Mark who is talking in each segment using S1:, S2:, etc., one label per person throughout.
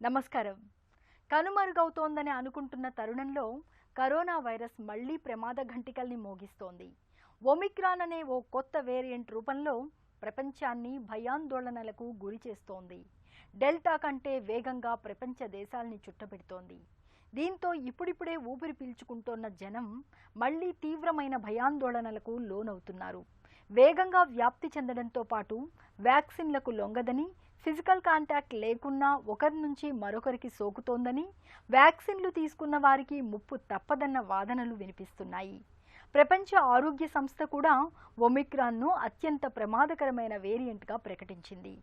S1: నమస్కారం. కనుమరుగవుతోందని అనుకుంటున్న తరుణంలో కరోనా వైరస్ మళ్లీ ప్రమాద ఘంటికల్ని మోగిస్తోంది. ఒమిక్రాన్ అనే ఓ కొత్త వేరియంట్ రూపంలో ప్రపంచాన్ని భయాందోళనలకు గురి చేస్తోంది. డెల్టా కంటే వేగంగా ప్రపంచ దేశాల్ని చుట్టబెడుతోంది. దీంతో ఇప్పుడిప్పుడే ఊపిరి పీల్చుకుంటోన్న జనం మళ్లీ తీవ్రమైన భయాందోళనలకు లోనవుతున్నారు. వేగంగా వ్యాప్తి చెందడంతో పాటు వ్యాక్సిన్లకు లొంగదని, ఫిజికల్ కాంటాక్ట్ లేకున్నా ఒకరి నుంచి మరొకరికి సోకుతోందని, వ్యాక్సిన్లు తీసుకున్న వారికి ముప్పు తప్పదన్న వాదనలు వినిపిస్తున్నాయి. ప్రపంచ ఆరోగ్య సంస్థ కూడా ఒమిక్రాన్ను అత్యంత ప్రమాదకరమైన వేరియంట్గా ప్రకటించింది.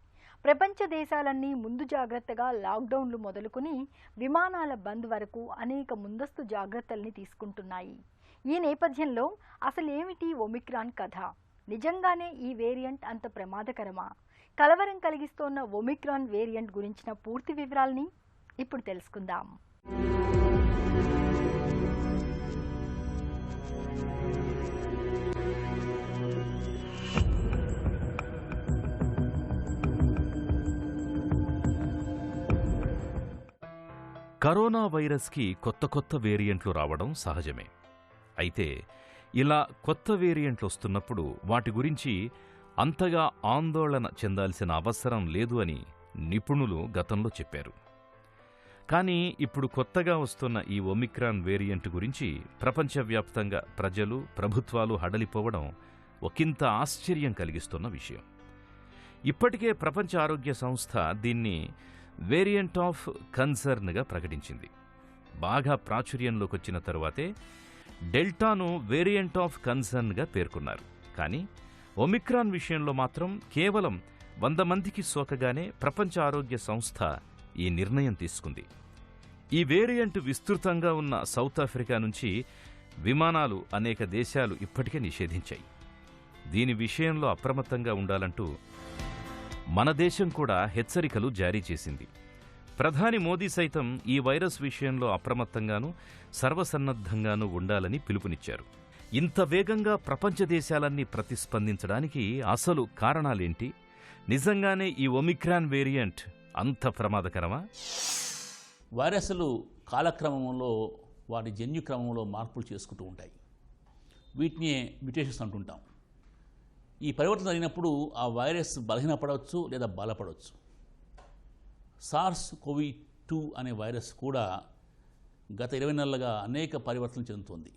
S1: ప్రపంచ దేశాలన్నీ ముందు జాగ్రత్తగా లాక్డౌన్లు మొదలుకుని విమానాల బంద్ వరకు అనేక ముందస్తు జాగ్రత్తల్ని తీసుకుంటున్నాయి. ఈ నేపథ్యంలో అసలేమిటి ఒమిక్రాన్ కథ? నిజంగానే ఈ వేరియంట్ అంత ప్రమాదకరమా? కలవరం కలిగిస్తోన్న ఒమిక్రాన్ వేరియంట్ గురించిన పూర్తి వివరాల్ని ఇప్పుడు తెలుసుకుందాం.
S2: కరోనా వైరస్కి కొత్త వేరియంట్లు రావడం సహజమే. అయితే ఇలా కొత్త వేరియంట్లు వస్తున్నప్పుడు వాటి గురించి అంతగా ఆందోళన చెందాల్సిన అవసరం లేదు అని నిపుణులు గతంలో చెప్పారు. కానీ ఇప్పుడు కొత్తగా వస్తున్న ఈ ఒమిక్రాన్ వేరియంట్ గురించి ప్రపంచవ్యాప్తంగా ప్రజలు, ప్రభుత్వాలు హడలిపోవడం ఒకంత ఆశ్చర్యం కలిగిస్తున్న విషయం. ఇప్పటికే ప్రపంచ ఆరోగ్య సంస్థ దీన్ని వేరియంట్ ఆఫ్ కన్సర్న్గా ప్రకటించింది. బాగా ప్రాచుర్యంలోకి వచ్చిన తరువాతే డెల్టాను వేరియంట్ ఆఫ్ కన్సర్న్గా పేర్కొన్నారు. కానీ ఒమిక్రాన్ విషయంలో మాత్రం కేవలం 100 మందికి సోకగానే ప్రపంచ ఆరోగ్య సంస్థ ఈ నిర్ణయం తీసుకుంది. ఈ వేరియంట్ విస్తృతంగా ఉన్న సౌత్ ఆఫ్రికా నుంచి విమానాలు అనేక దేశాలు ఇప్పటికే నిషేధించాయి. దీని విషయంలో అప్రమత్తంగా ఉండాలంటూ మన దేశం కూడా హెచ్చరికలు జారీ చేసింది. ప్రధాని మోదీ సైతం ఈ వైరస్ విషయంలో అప్రమత్తంగానూ సర్వసన్నద్ధంగానూ ఉండాలని పిలుపునిచ్చారు. ఇంత వేగంగా ప్రపంచ దేశాలన్నీ ప్రతిస్పందించడానికి అసలు కారణాలేంటి? నిజంగానే ఈ ఒమిక్రాన్ వేరియంట్ అంత ప్రమాదకరమా?
S3: వైరస్లు కాలక్రమంలో వాటి జన్యు క్రమంలో మార్పులు చేసుకుంటూ ఉంటాయి. వీటిని మ్యుటేషన్స్ అంటుంటాం. ఈ పరివర్తన జరిగినప్పుడు ఆ వైరస్ బలహీనపడవచ్చు లేదా బలపడవచ్చు. SARS-CoV-2 అనే వైరస్ కూడా గత 20 నెలలుగా అనేక పరివర్తనలు చెందుతుంది.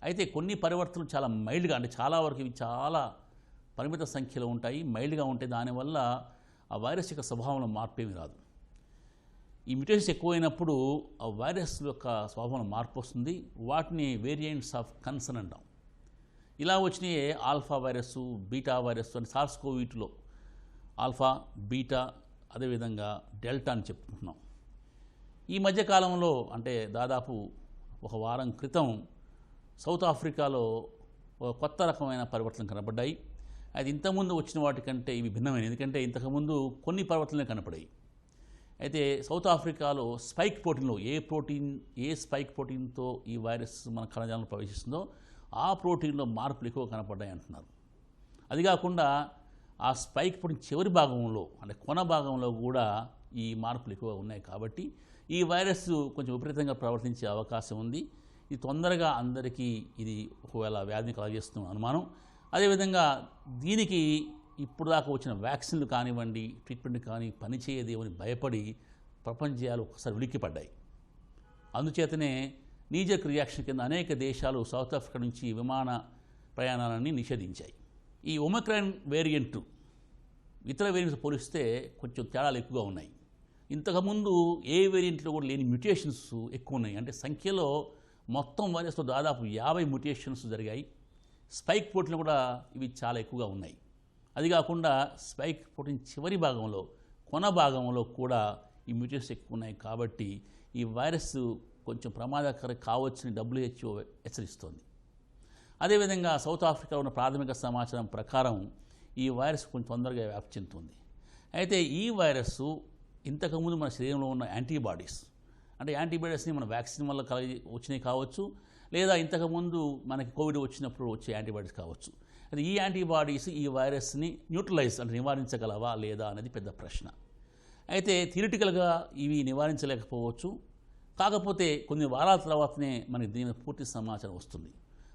S3: అయితే కొన్ని పరివర్తనలు చాలా మైల్డ్గా, అంటే చాలా వరకు ఇవి చాలా పరిమిత సంఖ్యలో ఉంటాయి, మైల్డ్గా ఉంటాయి. దానివల్ల ఆ వైరస్ యొక్క స్వభావంలో మార్పు ఏమీ రాదు. ఈ మ్యుటేషన్స్ ఎక్కువైనప్పుడు ఆ వైరస్ యొక్క స్వభావంలో మార్పు వస్తుంది. వాటిని వేరియంట్స్ ఆఫ్ కన్సర్న్ అంటాం. ఇలా వచ్చినాయే ఆల్ఫా వైరస్, బీటా వైరస్ అని SARS-CoV-2లో ఆల్ఫా, బీటా, అదేవిధంగా డెల్టా అని చెప్పుకుంటున్నాం. ఈ మధ్యకాలంలో అంటే దాదాపు ఒక వారం క్రితం సౌత్ ఆఫ్రికాలో ఒక కొత్త రకమైన పరివర్తనలు కనపడ్డాయి. అది ఇంతకుముందు వచ్చిన వాటికంటే ఇవి భిన్నమైన, ఎందుకంటే ఇంతకుముందు కొన్ని పరివర్తనలే కనపడాయి. అయితే సౌత్ ఆఫ్రికాలో స్పైక్ ప్రోటీన్లో ఏ స్పైక్ ప్రోటీన్తో ఈ వైరస్ మన కణజాలంలో ప్రవేశిస్తుందో ఆ ప్రోటీన్లో మార్పులు ఎక్కువ కనపడ్డాయి అంటున్నారు. అది కాకుండా ఆ స్పైక్ ప్రోటీన్ చివరి భాగంలో, అంటే కొన భాగంలో కూడా ఈ మార్పులు ఎక్కువ ఉన్నాయి. కాబట్టి ఈ వైరస్ కొంచెం విపరీతంగా ప్రవర్తించే అవకాశం ఉంది. ఇది తొందరగా అందరికీ ఇది ఒకవేళ వ్యాధిని కలగజేస్తున్న అనుమానం. అదేవిధంగా దీనికి ఇప్పుడు దాకా వచ్చిన వ్యాక్సిన్లు కానివ్వండి, ట్రీట్మెంట్ కానీ పనిచేయదేమని భయపడి ప్రపంచాలు ఒకసారి ఉలిక్కిపడ్డాయి. అందుచేతనే నీజక్ రియాక్షన్ కింద అనేక దేశాలు సౌత్ ఆఫ్రికా నుంచి విమాన ప్రయాణాలని నిషేధించాయి. ఈ ఒమిక్రాన్ వేరియంట్ ఇతర వేరియంట్స్ పోలిస్తే కొంచెం తేడాలు ఎక్కువగా ఉన్నాయి. ఇంతకుముందు ఏ వేరియంట్లో కూడా లేని మ్యుటేషన్స్ ఎక్కువ ఉన్నాయి. అంటే సంఖ్యలో మొత్తం వైరస్లో దాదాపు 50 మ్యుటేషన్స్ జరిగాయి. స్పైక్ ప్రోటీన్లు కూడా ఇవి చాలా ఎక్కువగా ఉన్నాయి. అది కాకుండా స్పైక్ ప్రోటీన్ చివరి భాగంలో, కొన భాగంలో కూడా ఈ మ్యుటేషన్స్ ఎక్కువ ఉన్నాయి. కాబట్టి ఈ వైరస్ కొంచెం ప్రమాదకరం కావచ్చని WHO హెచ్చరిస్తోంది. అదేవిధంగా సౌత్ ఆఫ్రికాలో ఉన్న ప్రాథమిక సమాచారం ప్రకారం ఈ వైరస్ కొంచెం తొందరగా వ్యాప్తి చెందుతుంది. అయితే ఈ వైరస్ ఇంతకుముందు మన శరీరంలో ఉన్న యాంటీబాడీస్, అంటే యాంటీబాడీస్ని మన వ్యాక్సిన్ వల్ల వచ్చినాయి కావచ్చు, లేదా ఇంతకుముందు మనకి కోవిడ్ వచ్చినప్పుడు వచ్చే యాంటీబాడీస్ కావచ్చు. అయితే ఈ యాంటీబాడీస్ ఈ వైరస్ని న్యూట్రలైజ్ అంటే నివారించగలవా లేదా అనేది పెద్ద ప్రశ్న. అయితే థియరిటికల్గా ఇవి నివారించలేకపోవచ్చు. కాకపోతే కొన్ని వారాల తర్వాతనే మనకి దీని పూర్తి సమాచారం వస్తుంది.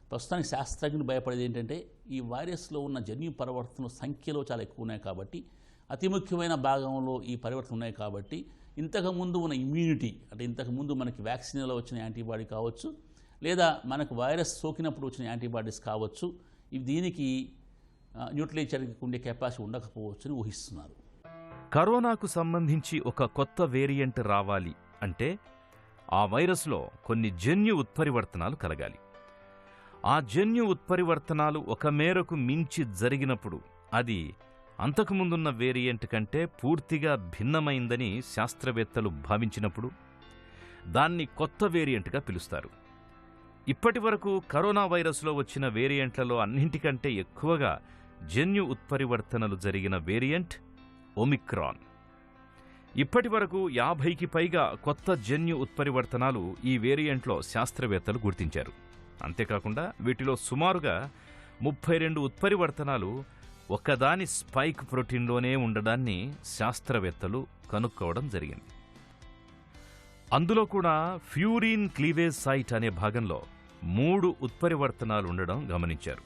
S3: ప్రస్తుతానికి శాస్త్రజ్ఞులు భయపడేది ఏంటంటే ఈ వైరస్లో ఉన్న జన్యు పరివర్తనలు సంఖ్యలో చాలా ఎక్కువ ఉన్నాయి కాబట్టి, అతి ముఖ్యమైన భాగంలో ఈ పరివర్తనలు ఉన్నాయి కాబట్టి ఇంతకుముందు ఉన్న ఇమ్యూనిటీ అంటే ఇంతకుముందు మనకి వ్యాక్సిన్లో వచ్చిన యాంటీబాడీ కావచ్చు, లేదా మనకు వైరస్ సోకినప్పుడు వచ్చిన యాంటీబాడీస్ కావచ్చు, ఇవి దీనికి న్యూట్రలైజ్ ఉండే కెపాసిటీ ఉండకపోవచ్చు అని ఊహిస్తున్నారు.
S2: కరోనాకు సంబంధించి ఒక కొత్త వేరియంట్ రావాలి అంటే ఆ వైరస్లో కొన్ని జన్యు ఉత్పరివర్తనాలు కలగాలి. ఆ జన్యు ఉత్పరివర్తనాలు ఒక మేరకు మించి జరిగినప్పుడు అది అంతకుముందున్న వేరియంట్ కంటే పూర్తిగా భిన్నమైందని శాస్త్రవేత్తలు భావించినప్పుడు దాన్ని కొత్త వేరియంట్గా పిలుస్తారు. ఇప్పటి వరకు కరోనా వైరస్లో వచ్చిన వేరియంట్లలో అన్నింటికంటే ఎక్కువగా జన్యు ఉత్పరివర్తనలు జరిగిన వేరియంట్ ఒమిక్రాన్. ఇప్పటి వరకు 50కి పైగా కొత్త జన్యు ఉత్పరివర్తనాలు ఈ వేరియంట్లో శాస్త్రవేత్తలు గుర్తించారు. అంతేకాకుండా వీటిలో సుమారుగా 32 ఉత్పరివర్తనాలు ఒక్కదాని స్పైక్ ప్రోటీన్లోనే ఉండడాన్ని శాస్త్రవేత్తలు కనుక్కోవడం జరిగింది. అందులో కూడా ఫ్యూరిన్ క్లీవేజ్ సైట్ అనే భాగంలో 3 ఉత్పరివర్తనాలు ఉండడం గమనించారు.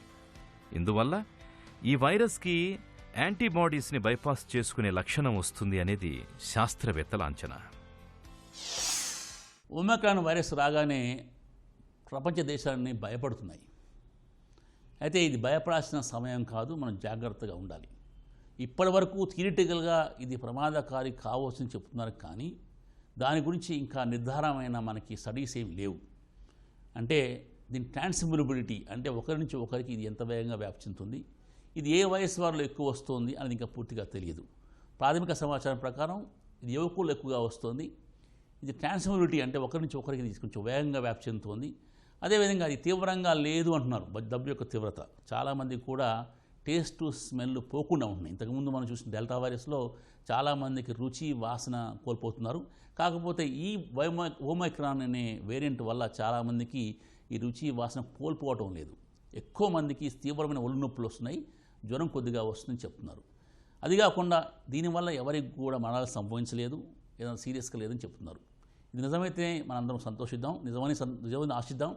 S2: ఇందువల్ల ఈ వైరస్కి యాంటీబాడీస్ని బైపాస్ చేసుకునే లక్షణం వస్తుంది అనేది శాస్త్రవేత్తల అంచనా.
S3: ఒమిక్రాన్ వైరస్ రాగానే ప్రపంచ దేశాలన్నీ భయపడుతున్నాయి. అయితే ఇది భయపడాల్సిన సమయం కాదు, మనం జాగ్రత్తగా ఉండాలి. ఇప్పటి వరకు థియరిటికల్గా ఇది ప్రమాదకారి కావచ్చని చెప్తున్నారు, కానీ దాని గురించి ఇంకా నిర్ధారమైన మనకి స్టడీస్ ఏమి లేవు. అంటే దీని ట్రాన్స్మిటబిలిటీ అంటే ఒకరి నుంచి ఒకరికి ఇది ఎంత వేగంగా వ్యాప్తి చెందుతుంది, ఇది ఏ వయసు వారిలో ఎక్కువ వస్తుంది అనేది ఇంకా పూర్తిగా తెలియదు. ప్రాథమిక సమాచారం ప్రకారం ఇది యువకులు ఎక్కువగా వస్తుంది. ఇది ట్రాన్స్మిటబిలిటీ అంటే ఒకరి నుంచి ఒకరికి ఇది కొంచెం వేగంగా వ్యాప్తి చెందుతుంది. అదేవిధంగా అది తీవ్రంగా లేదు అంటున్నారు. జబ్బు యొక్క తీవ్రత చాలామంది కూడా టేస్ట్ స్మెల్ పోకుండా ఉంటున్నాయి. ఇంతకుముందు మనం చూసిన డెల్టా వైరస్లో చాలామందికి రుచి వాసన కోల్పోతున్నారు. కాకపోతే ఈ ఒమిక్రాన్ అనే వేరియంట్ వల్ల చాలామందికి ఈ రుచి వాసన కోల్పోవటం లేదు. ఎక్కువ మందికి తీవ్రమైన ఒళ్ళు నొప్పులు వస్తున్నాయి, జ్వరం కొద్దిగా వస్తుందని చెప్తున్నారు. అది కాకుండా దీనివల్ల ఎవరికి కూడా మరణాలు సంభవించలేదు, ఏదైనా సీరియస్గా లేదని చెప్తున్నారు. ఇది నిజమైతే మనందరం సంతోషిద్దాం, నిజమని ఆశిద్దాం.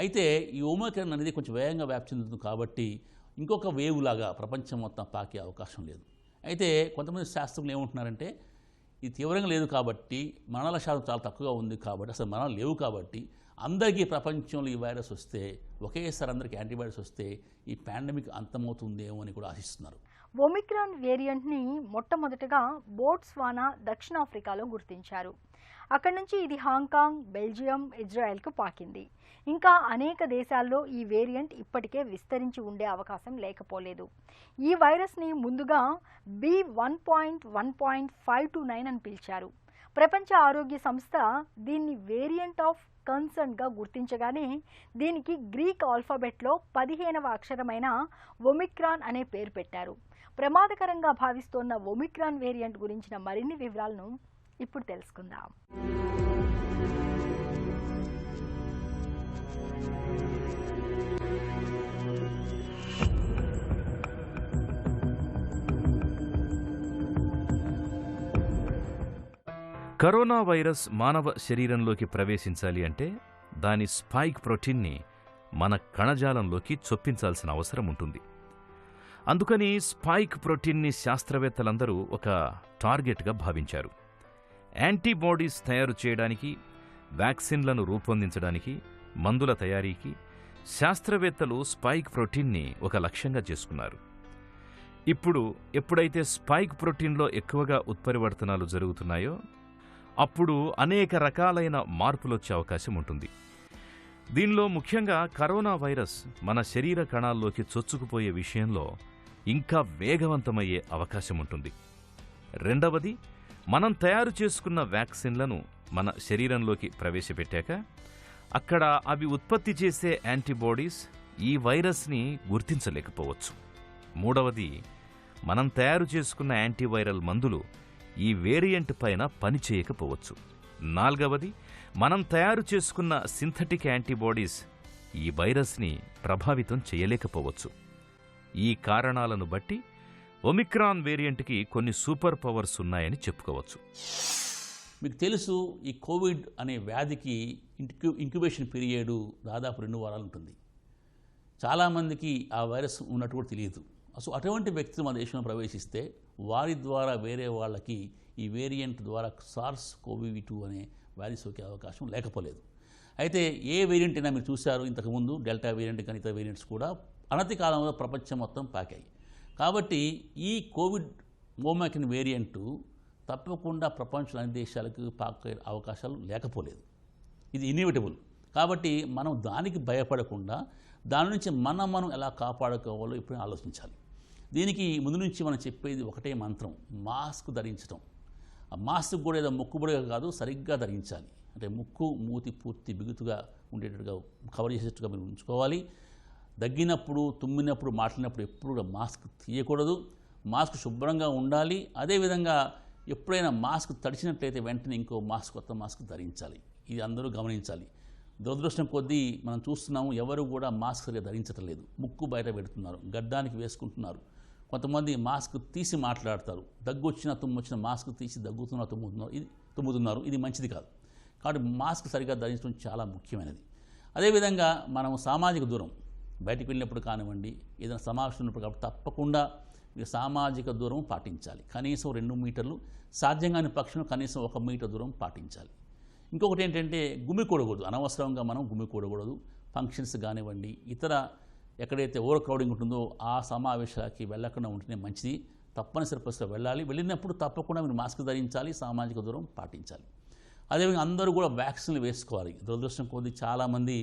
S3: అయితే ఈ ఒమిక్రాన్ అనేది కొంచెం వేగంగా వ్యాప్తి చెందుతుంది కాబట్టి ఇంకొక వేవ్ లాగా ప్రపంచం మొత్తం పాకే అవకాశం లేదు. అయితే కొంతమంది శాస్త్రజ్ఞులు ఏమంటున్నారంటే ఇది తీవ్రంగా లేదు కాబట్టి, మరణాల శాతం చాలా తక్కువగా ఉంది కాబట్టి, అసలు మరణాలు లేవు కాబట్టి అందరికీ ప్రపంచంలో ఈ వైరస్ వస్తే, ఒకేసారి అందరికీ యాంటీబాడీస్ వస్తే ఈ పాండమిక్ అంతమవుతుందేమో అని కూడా ఆశిస్తున్నారు.
S1: ఒమిక్రాన్ వేరియంట్ని మొట్టమొదటగా బోట్స్వానా, దక్షిణాఫ్రికాలో గుర్తించారు. అక్కడి నుంచి ఇది హాంకాంగ్, బెల్జియం, ఇజ్రాయెల్కు పాకింది. ఇంకా అనేక దేశాల్లో ఈ వేరియంట్ ఇప్పటికే విస్తరించి ఉండే అవకాశం లేకపోలేదు. ఈ వైరస్ని ముందుగా B1.1.529 అని పిలిచారు. ప్రపంచ ఆరోగ్య సంస్థ దీన్ని వేరియంట్ ఆఫ్ కన్సర్న్గా గుర్తించగానే దీనికి గ్రీక్ ఆల్ఫాబెట్లో 15వ అక్షరమైన ఒమిక్రాన్ అనే పేరు పెట్టారు. ప్రమాదకరంగా భావిస్తోన్న ఒమిక్రాన్ వేరియంట్ గురించిన మరిన్ని వివరాలను ఇప్పుడు తెలుసుకుందాం.
S2: కరోనా వైరస్ మానవ శరీరంలోకి ప్రవేశించాలి అంటే దాని స్పైక్ ప్రోటీన్ని మన కణజాలంలోకి చొప్పించాల్సిన అవసరం ఉంటుంది. అందుకని స్పైక్ ప్రోటీన్ని శాస్త్రవేత్తలందరూ ఒక టార్గెట్గా భావించారు. యాంటీబాడీస్ తయారు చేయడానికి, వ్యాక్సిన్లను రూపొందించడానికి, మందుల తయారీకి శాస్త్రవేత్తలు స్పైక్ ప్రోటీన్ని ఒక లక్ష్యంగా చేసుకున్నారు. ఎప్పుడైతే స్పైక్ ప్రోటీన్లో ఎక్కువగా ఉత్పరివర్తనాలు జరుగుతున్నాయో అప్పుడు అనేక రకాలైన మార్పులొచ్చే అవకాశం ఉంటుంది. దీనిలో ముఖ్యంగా కరోనా వైరస్ మన శరీర కణాల్లోకి చొచ్చుకుపోయే విషయంలో ఇంకా వేగవంతమయ్యే అవకాశం ఉంటుంది. రెండవది, మనం తయారు చేసుకున్న వ్యాక్సిన్లను మన శరీరంలోకి ప్రవేశపెట్టాక అక్కడ అవి ఉత్పత్తి చేసే యాంటీబాడీస్ ఈ వైరస్ని గుర్తించలేకపోవచ్చు. మూడవది, మనం తయారు చేసుకున్న యాంటీవైరల్ మందులు ఈ వేరియంట్ పైన పనిచేయకపోవచ్చు. నాల్గవది, మనం తయారు చేసుకున్న సింథటిక్ యాంటీబాడీస్ ఈ వైరస్ని ప్రభావితం చేయలేకపోవచ్చు. ఈ కారణాలను బట్టి ఒమిక్రాన్ వేరియంట్కి కొన్ని సూపర్ పవర్స్ ఉన్నాయని చెప్పుకోవచ్చు.
S3: మీకు తెలుసు, ఈ కోవిడ్ అనే వ్యాధికి ఇంక్యుబేషన్ పీరియడ్ దాదాపు 2 వారాలు ఉంటుంది. చాలామందికి ఆ వైరస్ ఉన్నట్టు కూడా తెలియదు. సో అటువంటి వ్యక్తులు మన దేశంలో ప్రవేశిస్తే వారి ద్వారా వేరే వాళ్ళకి ఈ వేరియంట్ ద్వారా SARS-CoV-2 అనే వ్యాధి సోకే అవకాశం లేకపోలేదు. అయితే ఏ వేరియంట్ అయినా మీరు చూశారు, ఇంతకుముందు డెల్టా వేరియంట్ కానీ ఇతర వేరియంట్స్ కూడా అనతి కాలంలో ప్రపంచం మొత్తం పాకాయి. కాబట్టి ఈ కోవిడ్ ఒమిక్రాన్ వేరియంట్ తప్పకుండా ప్రపంచంలో అన్ని దేశాలకు పాకే అవకాశాలు లేకపోలేదు. ఇది ఇన్ఎవిటబుల్. కాబట్టి మనం దానికి భయపడకుండా దాని నుంచి మనం ఎలా కాపాడుకోవాలో ఇప్పుడు ఆలోచించాలి. దీనికి ముందు నుంచి మనం చెప్పేది ఒకటే మంత్రం, మాస్క్ ధరించడం. ఆ మాస్క్ కూడా ఏదో ముక్కుబడిగా కాదు, సరిగ్గా ధరించాలి. అంటే ముక్కు మూతి పూర్తి బిగుతుగా ఉండేటట్టుగా కవర్ చేసేట్టుగా మీరు ఉంచుకోవాలి. దగ్గినప్పుడు, తుమ్మినప్పుడు, మాట్లాడినప్పుడు ఎప్పుడు కూడా మాస్క్ తీయకూడదు. మాస్క్ శుభ్రంగా ఉండాలి. అదేవిధంగా ఎప్పుడైనా మాస్క్ తడిచినట్లయితే వెంటనే ఇంకో కొత్త మాస్క్ ధరించాలి. ఇది అందరూ గమనించాలి. దురదృష్టం కొద్దీ మనం చూస్తున్నాము, ఎవరు కూడా మాస్క్ సరిగా ధరించడం లేదు. ముక్కు బయట పెడుతున్నారు, గడ్డానికి వేసుకుంటున్నారు. కొంతమంది మాస్క్ తీసి మాట్లాడతారు. దగ్గు వచ్చినా తుమ్ము వచ్చినా మాస్క్ తీసి తుమ్ముతున్నారు. ఇది మంచిది కాదు. కాబట్టి మాస్క్ సరిగా ధరించడం చాలా ముఖ్యమైనది. అదేవిధంగా మనం సామాజిక దూరం, బయటికి వెళ్ళినప్పుడు కానివ్వండి, ఏదైనా సమావేశం ఉన్నప్పుడు కాబట్టి తప్పకుండా మీరు సామాజిక దూరం పాటించాలి. కనీసం 2 మీటర్లు, సాధ్యంగాని పక్షంలో కనీసం 1 మీటర్ దూరం పాటించాలి. ఇంకొకటి ఏంటంటే గుమికూడకూడదు. అనవసరంగా మనం గుమికూడకూడదు. ఫంక్షన్స్ కానివ్వండి, ఇతర ఎక్కడైతే ఓవర్ క్రౌడింగ్ ఉంటుందో ఆ సమావేశాలకి వెళ్ళకుండా ఉంటేనే మంచిది. తప్పనిసరి పరిస్థితిలో వెళ్ళాలి. వెళ్ళినప్పుడు తప్పకుండా మీరు మాస్క్ ధరించాలి, సామాజిక దూరం పాటించాలి. అదేవిధంగా అందరూ కూడా వ్యాక్సిన్లు వేసుకోవాలి. దురదృష్టం కొద్దీ చాలామంది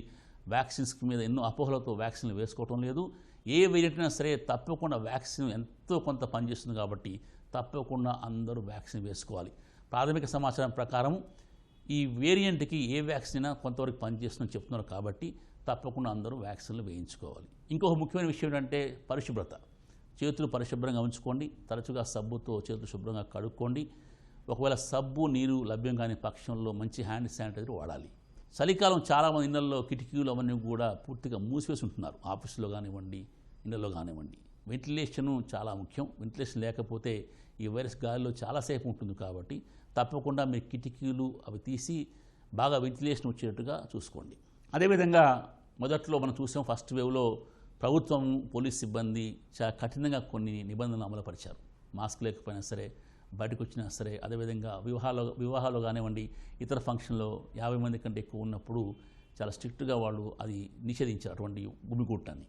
S3: వ్యాక్సిన్స్ మీద ఎన్నో అపోహలతో వ్యాక్సిన్లు వేసుకోవటం లేదు. ఏ వేరియంట్ అయినా సరే తప్పకుండా వ్యాక్సిన్ ఎంతో కొంత పనిచేస్తుంది కాబట్టి తప్పకుండా అందరూ వ్యాక్సిన్ వేసుకోవాలి. ప్రాథమిక సమాచారం ప్రకారం ఈ వేరియంట్కి ఏ వ్యాక్సిన్ అయినా కొంతవరకు పనిచేస్తుందని చెప్తున్నారు కాబట్టి తప్పకుండా అందరూ వ్యాక్సిన్లు వేయించుకోవాలి. ఇంకొక ముఖ్యమైన విషయం ఏంటంటే పరిశుభ్రత. చేతులు పరిశుభ్రంగా ఉంచుకోండి. తరచుగా సబ్బుతో చేతులు శుభ్రంగా కడుక్కోండి. ఒకవేళ సబ్బు నీరు లభ్యం కాని పక్షంలో మంచి హ్యాండ్ శానిటైజర్ వాడాలి. చలికాలం చాలామంది ఇళ్లలో కిటికీలు అవన్నీ కూడా పూర్తిగా మూసివేసి ఉంటున్నారు. ఆఫీసులో కానివ్వండి, ఇళ్లలో కానివ్వండి. వెంటిలేషను చాలా ముఖ్యం. వెంటిలేషన్ లేకపోతే ఈ వైరస్ గాలిలో చాలాసేపు ఉంటుంది కాబట్టి తప్పకుండా మీరు కిటికీలు అవి తీసి బాగా వెంటిలేషన్ వచ్చేటట్టుగా చూసుకోండి. అదేవిధంగా మొదట్లో మనం చూసాం, ఫస్ట్ వేవ్లో ప్రభుత్వం, పోలీస్ సిబ్బంది చాలా కఠినంగా కొన్ని నిబంధనలు అమలుపరిచారు. మాస్క్ లేకపోయినా సరే, బయటకు వచ్చినా సరే. అదేవిధంగా వివాహాలు కానివ్వండి, ఇతర ఫంక్షన్లో 50 మంది కంటే ఎక్కువ ఉన్నప్పుడు చాలా స్ట్రిక్ట్గా వాళ్ళు అది నిషేధించారు, అటువంటి గుమికూడటాన్ని.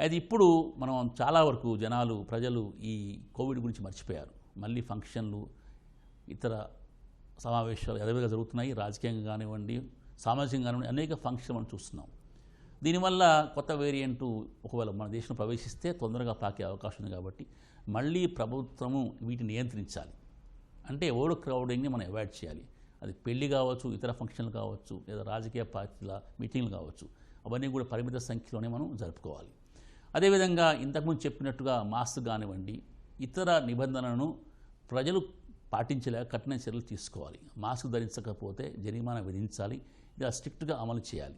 S3: అది ఇప్పుడు మనం చాలా వరకు ప్రజలు ఈ కోవిడ్ గురించి మర్చిపోయారు. మళ్ళీ ఫంక్షన్లు, ఇతర సమావేశాలు యథావిధిగా జరుగుతున్నాయి. రాజకీయంగా కానివ్వండి, సామాజికంగా కానివ్వండి, అనేక ఫంక్షన్లు మనం చూస్తున్నాం. దీనివల్ల కొత్త వేరియంటు ఒకవేళ మన దేశంలో ప్రవేశిస్తే తొందరగా పాకే అవకాశం ఉంది. కాబట్టి మళ్ళీ ప్రభుత్వము వీటిని నియంత్రించాలి. అంటే ఓవర్ క్రౌడింగ్ని మనం అవాయిడ్ చేయాలి. అది పెళ్లి కావచ్చు, ఇతర ఫంక్షన్లు కావచ్చు, లేదా రాజకీయ పార్టీల మీటింగ్లు కావచ్చు, అవన్నీ కూడా పరిమిత సంఖ్యలోనే మనం జరుపుకోవాలి. అదేవిధంగా ఇంతకుముందు చెప్పినట్టుగా మాస్క్ కానివ్వండి, ఇతర నిబంధనలను ప్రజలు పాటించలేక కఠిన చర్యలు తీసుకోవాలి. మాస్క్ ధరించకపోతే జరిమానా విధించాలి. ఇలా స్ట్రిక్ట్గా అమలు చేయాలి.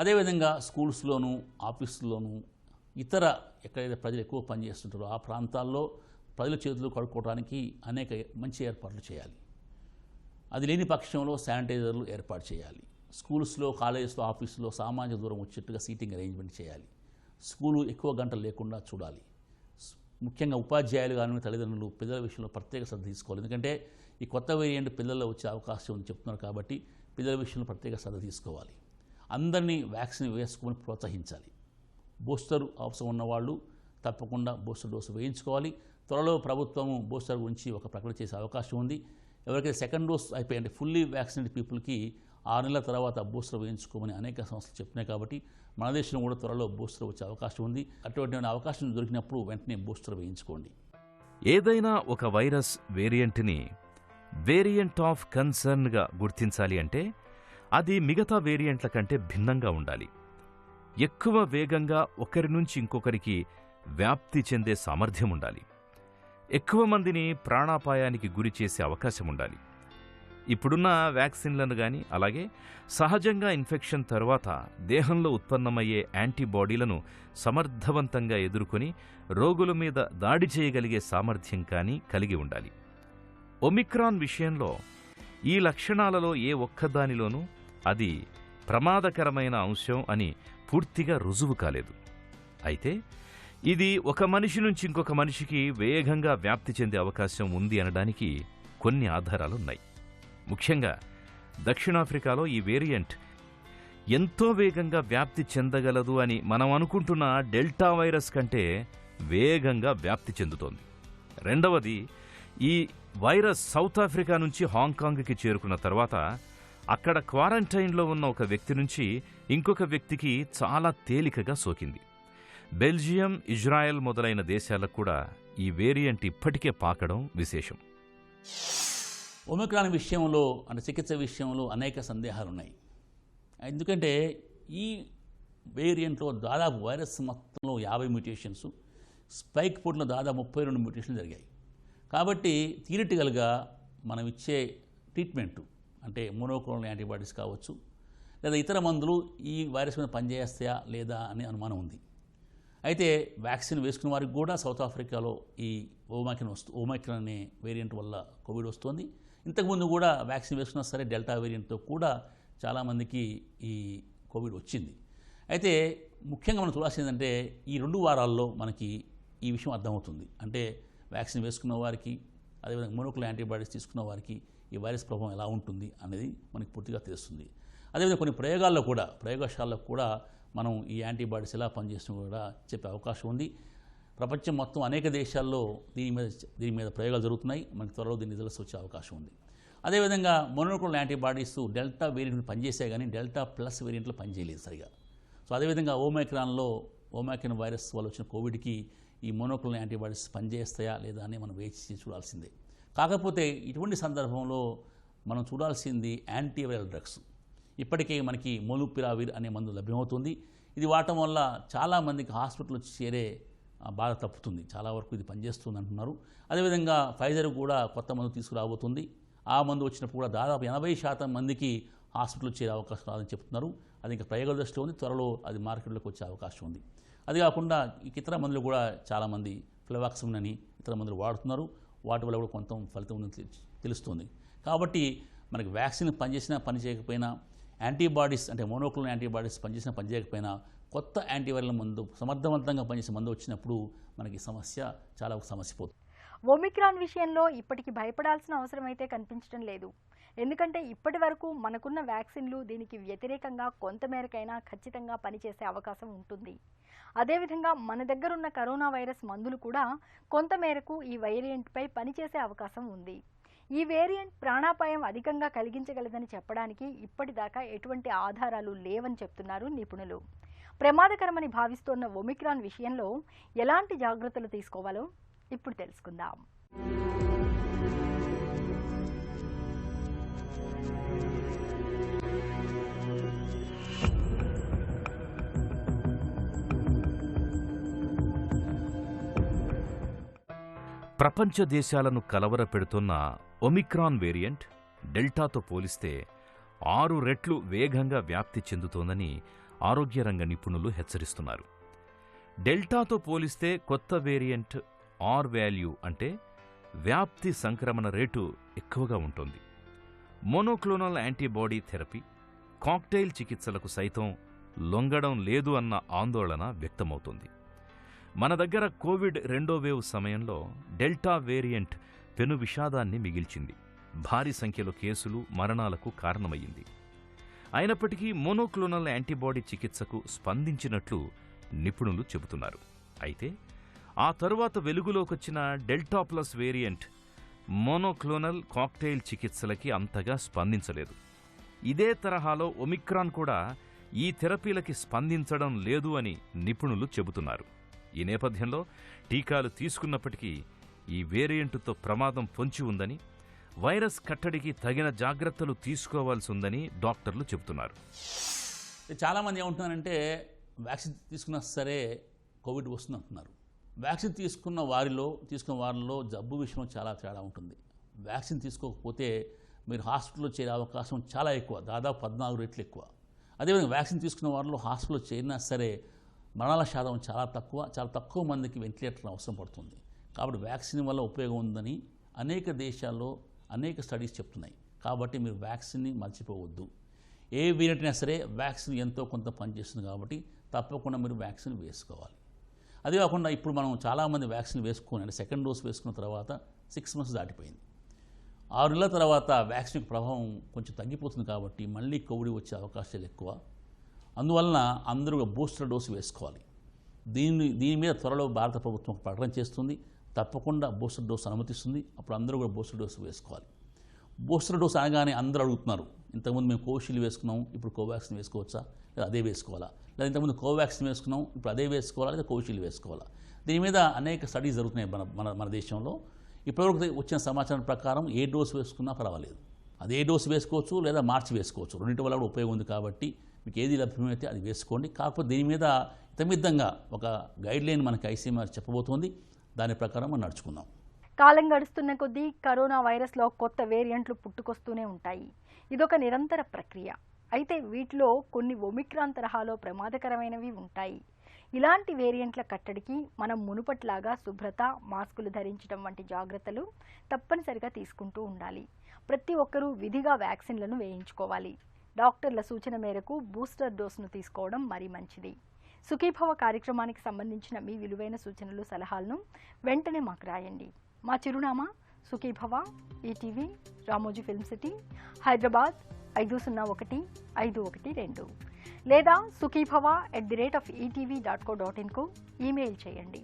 S3: అదేవిధంగా స్కూల్స్లోనూ, ఆఫీసుల్లోనూ, ఇతర ఎక్కడైతే ప్రజలు ఎక్కువ పనిచేస్తుంటారో ఆ ప్రాంతాల్లో ప్రజల చేతులు కడుక్కోవడానికి అనేక మంచి ఏర్పాట్లు చేయాలి. అది లేని పక్షంలో శానిటైజర్లు ఏర్పాటు చేయాలి. స్కూల్స్లో, కాలేజెస్లో, ఆఫీసులో సామాజిక దూరం వచ్చేట్టుగా సీటింగ్ అరేంజ్మెంట్ చేయాలి. స్కూలు ఎక్కువ గంటలు లేకుండా చూడాలి. ముఖ్యంగా ఉపాధ్యాయులు కానీ తల్లిదండ్రులు పిల్లల విషయంలో ప్రత్యేక శ్రద్ధ తీసుకోవాలి. ఎందుకంటే ఈ కొత్త వేరియంట్ పిల్లల్లో వచ్చే అవకాశం ఉంది చెప్తున్నారు కాబట్టి పిల్లల విషయంలో ప్రత్యేక శ్రద్ధ తీసుకోవాలి. అందరినీ వ్యాక్సిన్ వేసుకోమని ప్రోత్సహించాలి. బూస్టర్ అవసరం ఉన్నవాళ్ళు తప్పకుండా బూస్టర్ డోసు వేయించుకోవాలి. త్వరలో ప్రభుత్వము బూస్టర్ గురించి ఒక ప్రకటన చేసే అవకాశం ఉంది. ఎవరికైతే సెకండ్ డోస్ అయిపోయి ఫుల్లీ వ్యాక్సినేటెడ్ పీపుల్కి 6 నెలల తర్వాత బూస్టర్ వేయించుకోమని అనేక సంస్థలు చెప్తున్నాయి. కాబట్టి మన దేశంలో కూడా త్వరలో బూస్టర్ వచ్చే అవకాశం ఉంది. అటువంటి అవకాశం దొరికినప్పుడు వెంటనే బూస్టర్ వేయించుకోండి.
S2: ఏదైనా ఒక వైరస్ వేరియంట్ని వేరియంట్ ఆఫ్ కన్సర్న్గా గుర్తించాలి అంటే అది మిగతా వేరియంట్ల కంటే భిన్నంగా ఉండాలి. ఎక్కువ వేగంగా ఒకరి నుంచి ఇంకొకరికి వ్యాప్తి చెందే సామర్థ్యం ఉండాలి. ఎక్కువ మందిని ప్రాణాపాయానికి గురి చేసే అవకాశం ఉండాలి. ఇప్పుడున్న వ్యాక్సిన్లను గాని అలాగే సహజంగా ఇన్ఫెక్షన్ తర్వాత దేహంలో ఉత్పన్నమయ్యే యాంటీబాడీలను సమర్థవంతంగా ఎదుర్కొని రోగుల మీద దాడి చేయగలిగే సామర్థ్యం కానీ కలిగి ఉండాలి. ఒమిక్రాన్ విషయంలో ఈ లక్షణాలలో ఏ ఒక్కదానిలోనూ అది ప్రమాదకరమైన అంశం అని పూర్తిగా రుజువు కాలేదు. అయితే ఇది ఒక మనిషి నుంచి ఇంకొక మనిషికి వేగంగా వ్యాప్తి చెందే అవకాశం ఉంది అనడానికి కొన్ని ఆధారాలున్నాయి. ముఖ్యంగా దక్షిణాఫ్రికాలో ఈ వేరియంట్ ఎంతో వేగంగా వ్యాప్తి చెందగలదు అని మనం అనుకుంటున్న డెల్టా వైరస్ కంటే వేగంగా వ్యాప్తి చెందుతోంది. రెండవది, ఈ వైరస్ సౌత్ ఆఫ్రికా నుంచి హాంకాంగ్కి చేరుకున్న తర్వాత అక్కడ క్వారంటైన్లో ఉన్న ఒక వ్యక్తి నుంచి ఇంకొక వ్యక్తికి చాలా తేలికగా సోకింది. బెల్జియం, ఇజ్రాయెల్ మొదలైన దేశాలకు కూడా ఈ వేరియంట్ ఇప్పటికే పాకడం విశేషం.
S3: ఒమిక్రాన్ విషయంలో అంటే చికిత్స విషయంలో అనేక సందేహాలున్నాయి. ఎందుకంటే ఈ వేరియంట్లో దాదాపు వైరస్ మొత్తంలో 50 మ్యూటేషన్స్, స్పైక్ ప్రోటీన్లో దాదాపు 32 మ్యూటేషన్లు జరిగాయి. కాబట్టి థియరిటికల్గా మనం ఇచ్చే ట్రీట్మెంటు అంటే మోనోక్లోనల్ యాంటీబాడీస్ కావచ్చు లేదా ఇతర మందులు ఈ వైరస్ మీద పనిచేస్తాయా లేదా అనే అనుమానం ఉంది. అయితే వ్యాక్సిన్ వేసుకున్న వారికి కూడా సౌత్ ఆఫ్రికాలో ఈ ఓమైక్రాన్ అనే వేరియంట్ వల్ల కోవిడ్ వస్తుంది. ఇంతకుముందు కూడా వ్యాక్సిన్ వేసుకున్నా సరే డెల్టా వేరియంట్తో కూడా చాలామందికి ఈ కోవిడ్ వచ్చింది. అయితే ముఖ్యంగా మనం చూడాల్సింది ఏంటంటే ఈ 2 వారాల్లో మనకి ఈ విషయం అర్థమవుతుంది. అంటే వ్యాక్సిన్ వేసుకున్న వారికి అదేవిధంగా మోనోక్లోనల్ యాంటీబాడీస్ తీసుకున్న వారికి ఈ వైరస్ ప్రభావం ఎలా ఉంటుంది అనేది మనకి పూర్తిగా తెలుస్తుంది. అదేవిధంగా కొన్ని ప్రయోగశాలలో కూడా మనం ఈ యాంటీబాడీస్ ఎలా పనిచేస్తుందో కూడా చెప్పే అవకాశం ఉంది. ప్రపంచం మొత్తం అనేక దేశాల్లో దీని మీద ప్రయోగాలు జరుగుతున్నాయి. మనకి త్వరలో దీని రిజల్ట్స్ వచ్చే అవకాశం ఉంది. అదేవిధంగా మోనోక్లోనల్ యాంటీబాడీస్ డెల్టా వేరియంట్ పనిచేసే కానీ డెల్టా ప్లస్ వేరియంట్లో పనిచేయలేదు సరిగా. సో అదేవిధంగా ఓమైక్రాన్ వైరస్ వల్ల వచ్చిన కోవిడ్కి ఈ మోనోక్లోనల్ యాంటీబాడీస్ పనిచేస్తాయా లేదా అని మనం వేచి చూడాల్సిందే. కాకపోతే ఇటువంటి సందర్భంలో మనం చూడాల్సింది యాంటీవైరల్ డ్రగ్స్. ఇప్పటికే మనకి మోలుపిరావిర్ అనే మందు లభ్యమవుతుంది. ఇది వాడటం వల్ల చాలామందికి హాస్పిటల్ చేరే బాధ తప్పుతుంది. చాలా వరకు ఇది పనిచేస్తుంది అంటున్నారు. అదేవిధంగా ఫైజర్ కూడా కొత్త మందు తీసుకురాబోతుంది. ఆ మందు వచ్చినప్పుడు కూడా దాదాపు 80% మందికి హాస్పిటల్ చేరే అవకాశం రాదని చెప్తున్నారు. అది ఇంకా ప్రయోగాల దృష్టిలో ఉంది. త్వరలో అది మార్కెట్లోకి వచ్చే అవకాశం ఉంది. అది కాకుండా ఇతర మందులు కూడా చాలామంది ఫ్లెవాక్సిన్ అని ఇతర మందులు వాడుతున్నారు. వాటి వల్ల కూడా కొంత ఫలితం ఉందని తెలుస్తుంది. కాబట్టి మనకి వ్యాక్సిన్ పనిచేసినా పని చేయకపోయినా, యాంటీబాడీస్ అంటే మోనోక్లోనల్ యాంటీబాడీస్ పనిచేసినా పని చేయకపోయినా కొత్త యాంటీవైరల్ మందు సమర్థవంతంగా పనిచేసే మందు వచ్చినప్పుడు మనకి చాలా సమస్య పోతుంది.
S1: ఒమిక్రాన్ విషయంలో ఇప్పటికి భయపడాల్సిన అవసరం అయితే కనిపించడం లేదు. ఎందుకంటే ఇప్పటి వరకు మనకున్న వ్యాక్సిన్లు దీనికి వ్యతిరేకంగా కొంతమేరకైనా ఖచ్చితంగా పనిచేసే అవకాశం ఉంటుంది. అదేవిధంగా మన దగ్గరున్న కరోనా వైరస్ మందులు కూడా కొంతమేరకు ఈ వేరియంట్పై పనిచేసే అవకాశం ఉంది. ఈ వేరియంట్ ప్రాణాపాయం అధికంగా కలిగించగలదని చెప్పడానికి ఇప్పటిదాకా ఎటువంటి ఆధారాలు లేవని చెప్తున్నారు నిపుణులు. ప్రమాదకరమని భావిస్తోన్న ఒమిక్రాన్ విషయంలో ఎలాంటి జాగ్రత్తలు తీసుకోవాలో ఇప్పుడు తెలుసుకుందాం.
S2: ప్రపంచ దేశాలను కలవరపెడుతున్న ఒమిక్రాన్ వేరియంట్ డెల్టాతో పోలిస్తే 6 రెట్లు వేగంగా వ్యాప్తి చెందుతోందని ఆరోగ్య రంగ నిపుణులు హెచ్చరిస్తున్నారు. డెల్టాతో పోలిస్తే కొత్త వేరియంట్ ఆర్ వాల్యూ అంటే వ్యాప్తి సంక్రమణ రేటు ఎక్కువగా ఉంటుంది. మోనోక్లోనల్ యాంటీబాడీ థెరపీ, కాక్టైల్ చికిత్సలకు సైతం లొంగడం లేదు అన్న ఆందోళన వ్యక్తమవుతుంది. మన దగ్గర కోవిడ్ 2వ వేవ్ సమయంలో డెల్టా వేరియంట్ పెను విషాదాన్ని మిగిల్చింది. భారీ సంఖ్యలో కేసులు, మరణాలకు కారణమయ్యింది. అయినప్పటికీ మోనోక్లోనల్ యాంటీబాడీ చికిత్సకు స్పందించినట్లు నిపుణులు చెబుతున్నారు. అయితే ఆ తరువాత వెలుగులోకొచ్చిన delta plus variant monoclonal cocktail చికిత్సలకి అంతగా స్పందించలేదు. ఇదే తరహాలో ఒమిక్రాన్ కూడా ఈ థెరపీలకి స్పందించడం లేదు అని నిపుణులు చెబుతున్నారు. ఈ నేపథ్యంలో టీకాలు తీసుకున్నప్పటికీ ఈ వేరియంటుతో ప్రమాదం పొంచి ఉందని, వైరస్ కట్టడికి తగిన జాగ్రత్తలు తీసుకోవాల్సి ఉందని డాక్టర్లు చెబుతున్నారు.
S3: చాలామంది ఏమంటున్నారంటే వ్యాక్సిన్ తీసుకున్నా సరే కోవిడ్ వస్తుంది అంటున్నారు. వ్యాక్సిన్ తీసుకున్న వారిలో జబ్బు విషయంలో చాలా తేడా ఉంటుంది. వ్యాక్సిన్ తీసుకోకపోతే మీరు హాస్పిటల్లో చేరే అవకాశం చాలా ఎక్కువ, దాదాపు 14 రెట్లు ఎక్కువ. అదేవిధంగా వ్యాక్సిన్ తీసుకున్న వారిలో హాస్పిటల్లో చేరినా సరే మరణాల శాతం చాలా తక్కువ మందికి వెంటిలేటర్ అవసరం పడుతుంది. కాబట్టి వ్యాక్సిన్ వల్ల ఉపయోగం ఉందని అనేక దేశాల్లో అనేక స్టడీస్ చెప్తున్నాయి. కాబట్టి మీరు వ్యాక్సిన్ని మర్చిపోవద్దు. ఏ వేరియంట్ అయినా సరే వ్యాక్సిన్ ఎంతో కొంత పనిచేస్తుంది కాబట్టి తప్పకుండా మీరు వ్యాక్సిన్ వేసుకోవాలి. అదే కాకుండా ఇప్పుడు మనం చాలామంది వ్యాక్సిన్ వేసుకుని అంటే సెకండ్ డోస్ వేసుకున్న తర్వాత 6 months దాటిపోయింది. 6 నెలల తర్వాత వ్యాక్సిన్ ప్రభావం కొంచెం తగ్గిపోతుంది కాబట్టి మళ్ళీ కోవిడ్ వచ్చే అవకాశాలు ఎక్కువ. అందువలన అందరూ బూస్టర్ డోసు వేసుకోవాలి. దీని మీద త్వరలో భారత ప్రభుత్వం ప్రకటన చేస్తుంది. తప్పకుండా బూస్టర్ డోసు అనుమతిస్తుంది. అప్పుడు అందరూ కూడా బూస్టర్ డోసు వేసుకోవాలి. బూస్టర్ డోసు అనగానే అందరూ అడుగుతున్నారు, ఇంతకుముందు మేము కోవిషీల్డ్ వేసుకున్నాం, ఇప్పుడు కోవాక్సిన్ వేసుకోవచ్చా, లేదా అదే వేసుకోవాలా, లేదా ఇంతకుముందు కోవాక్సిన్ వేసుకున్నాం, ఇప్పుడు అదే వేసుకోవాలా, లేదా కోవిషీల్డ్ వేసుకోవాలా. దీని మీద అనేక స్టడీస్ జరుగుతున్నాయి మన దేశంలో. ఇప్పటివరకు వచ్చిన సమాచారం ప్రకారం ఏ డోసు వేసుకున్నా పర్వాలేదు, అదే డోసు వేసుకోవచ్చు లేదా మార్చి వేసుకోవచ్చు. రెండింటి వల్ల కూడా ఉపయోగం ఉంది కాబట్టి మీకు ఏది లభ్యమైతే అది వేసుకోండి. కాకపోతే దీని మీద ఇతమిద్దంగా ఒక గైడ్లైన్ మనకి ఐసీఎంఆర్ చెప్పబోతోంది. దాని ప్రకారం మనం నడుచుకుందాం.
S1: కాలం గడుస్తున్న కొద్దీ కరోనా వైరస్లో కొత్త వేరియంట్లు పుట్టుకొస్తూనే ఉంటాయి. ఇదొక నిరంతర ప్రక్రియ. అయితే వీటిలో కొన్ని ఒమిక్రాన్ తరహాలో ప్రమాదకరమైనవి ఉంటాయి. ఇలాంటి వేరియంట్ల కట్టడికి మనం మునుపట్లాగా శుభ్రత, మాస్కులు ధరించడం వంటి జాగ్రత్తలు తప్పనిసరిగా తీసుకుంటూ ఉండాలి. ప్రతి ఒక్కరూ విధిగా వ్యాక్సిన్లను వేయించుకోవాలి. డాక్టర్ల సూచన మేరకు బూస్టర్ డోసును తీసుకోవడం మరీ మంచిది. సుఖీభవ కార్యక్రమానికి సంబంధించిన మీ విలువైన సూచనలు, సలహాలను వెంటనే మాకు రాయండి. మా చిరునామా Sukhibhava, ETV, Ramoji film city, Hyderabad 501512 లేదా sukhibhava@etv.co.in కు ఈమెయిల్ చేయండి.